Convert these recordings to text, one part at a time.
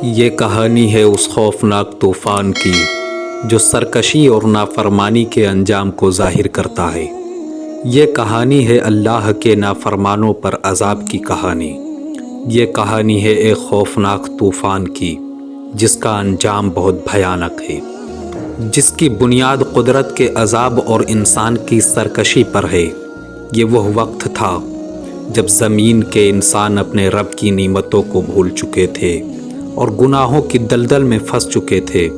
یہ کہانی ہے اس خوفناک طوفان کی جو سرکشی اور نافرمانی کے انجام کو ظاہر کرتا ہے۔ یہ کہانی ہے اللہ کے نافرمانوں پر عذاب کی کہانی۔ یہ کہانی ہے ایک خوفناک طوفان کی جس کا انجام بہت بھیانک ہے، جس کی بنیاد قدرت کے عذاب اور انسان کی سرکشی پر ہے۔ یہ وہ وقت تھا جب زمین کے انسان اپنے رب کی نعمتوں کو بھول چکے تھے اور گناہوں کی دلدل میں پھنس چکے تھے۔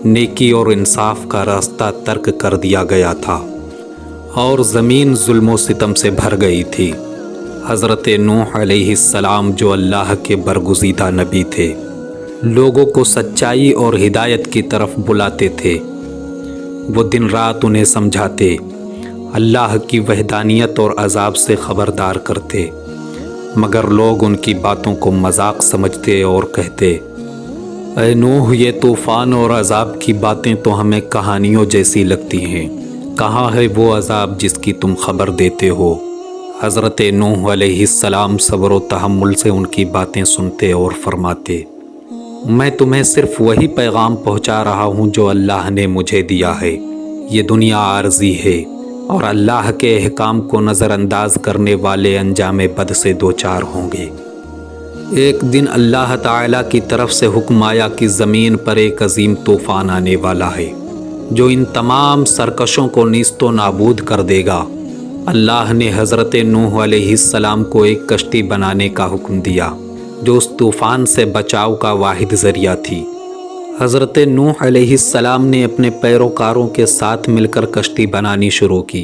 نیکی اور انصاف کا راستہ ترک کر دیا گیا تھا اور زمین ظلم و ستم سے بھر گئی تھی۔ حضرت نوح علیہ السلام جو اللہ کے برگزیدہ نبی تھے، لوگوں کو سچائی اور ہدایت کی طرف بلاتے تھے۔ وہ دن رات انہیں سمجھاتے، اللہ کی وحدانیت اور عذاب سے خبردار کرتے، مگر لوگ ان کی باتوں کو مذاق سمجھتے اور کہتے، اے نوح، یہ طوفان اور عذاب کی باتیں تو ہمیں کہانیوں جیسی لگتی ہیں، کہاں ہے وہ عذاب جس کی تم خبر دیتے ہو؟ حضرت نوح علیہ السلام صبر و تحمل سے ان کی باتیں سنتے اور فرماتے، میں تمہیں صرف وہی پیغام پہنچا رہا ہوں جو اللہ نے مجھے دیا ہے۔ یہ دنیا عارضی ہے اور اللہ کے احکام کو نظر انداز کرنے والے انجام بد سے دوچار ہوں گے۔ ایک دن اللہ تعالیٰ کی طرف سے حکم آیا کہ زمین پر ایک عظیم طوفان آنے والا ہے جو ان تمام سرکشوں کو نیست و نابود کر دے گا۔ اللہ نے حضرت نوح علیہ السلام کو ایک کشتی بنانے کا حکم دیا جو اس طوفان سے بچاؤ کا واحد ذریعہ تھی۔ حضرت نوح علیہ السلام نے اپنے پیروکاروں کے ساتھ مل کر کشتی بنانی شروع کی،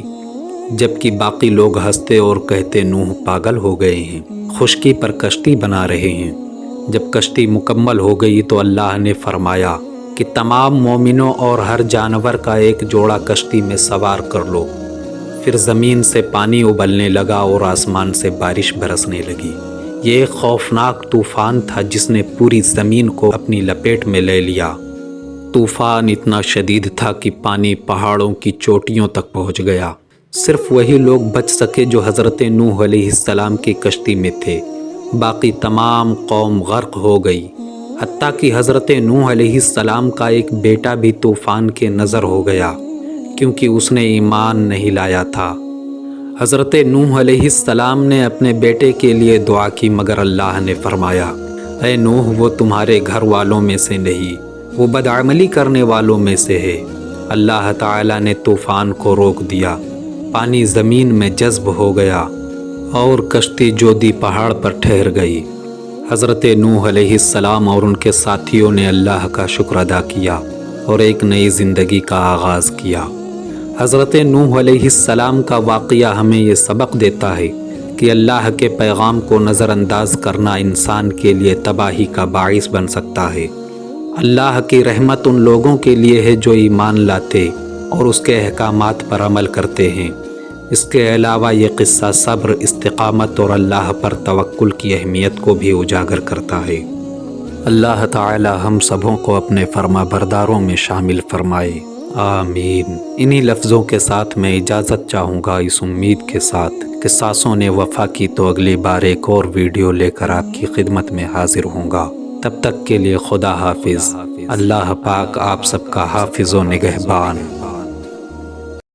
جبکہ باقی لوگ ہنستے اور کہتے، نوح پاگل ہو گئے ہیں، خشکی پر کشتی بنا رہے ہیں۔ جب کشتی مکمل ہو گئی تو اللہ نے فرمایا کہ تمام مومنوں اور ہر جانور کا ایک جوڑا کشتی میں سوار کر لو۔ پھر زمین سے پانی ابلنے لگا اور آسمان سے بارش برسنے لگی۔ یہ ایک خوفناک طوفان تھا جس نے پوری زمین کو اپنی لپیٹ میں لے لیا۔ طوفان اتنا شدید تھا کہ پانی پہاڑوں کی چوٹیوں تک پہنچ گیا۔ صرف وہی لوگ بچ سکے جو حضرت نوح علیہ السلام کی کشتی میں تھے، باقی تمام قوم غرق ہو گئی، حتیٰ کہ حضرت نوح علیہ السلام کا ایک بیٹا بھی طوفان کے نظر ہو گیا کیونکہ اس نے ایمان نہیں لایا تھا۔ حضرت نوح علیہ السلام نے اپنے بیٹے کے لیے دعا کی، مگر اللہ نے فرمایا، اے نوح، وہ تمہارے گھر والوں میں سے نہیں، وہ بدعملی کرنے والوں میں سے ہے۔ اللہ تعالیٰ نے طوفان کو روک دیا، پانی زمین میں جذب ہو گیا اور کشتی جودی پہاڑ پر ٹھہر گئی۔ حضرت نوح علیہ السلام اور ان کے ساتھیوں نے اللہ کا شکر ادا کیا اور ایک نئی زندگی کا آغاز کیا۔ حضرت نوح علیہ السلام کا واقعہ ہمیں یہ سبق دیتا ہے کہ اللہ کے پیغام کو نظر انداز کرنا انسان کے لیے تباہی کا باعث بن سکتا ہے۔ اللہ کی رحمت ان لوگوں کے لیے ہے جو ایمان لاتے اور اس کے احکامات پر عمل کرتے ہیں۔ اس کے علاوہ یہ قصہ صبر، استقامت اور اللہ پر توکل کی اہمیت کو بھی اجاگر کرتا ہے۔ اللہ تعالی ہم سبوں کو اپنے فرما برداروں میں شامل فرمائے، آمین۔ انہی لفظوں کے ساتھ میں اجازت چاہوں گا، اس امید کے ساتھ کہ سانسوں نے وفا کی تو اگلی بار ایک اور ویڈیو لے کر آپ کی خدمت میں حاضر ہوں گا۔ تب تک کے لیے خدا حافظ۔ اللہ پاک آپ سب کا حافظ و نگہبان۔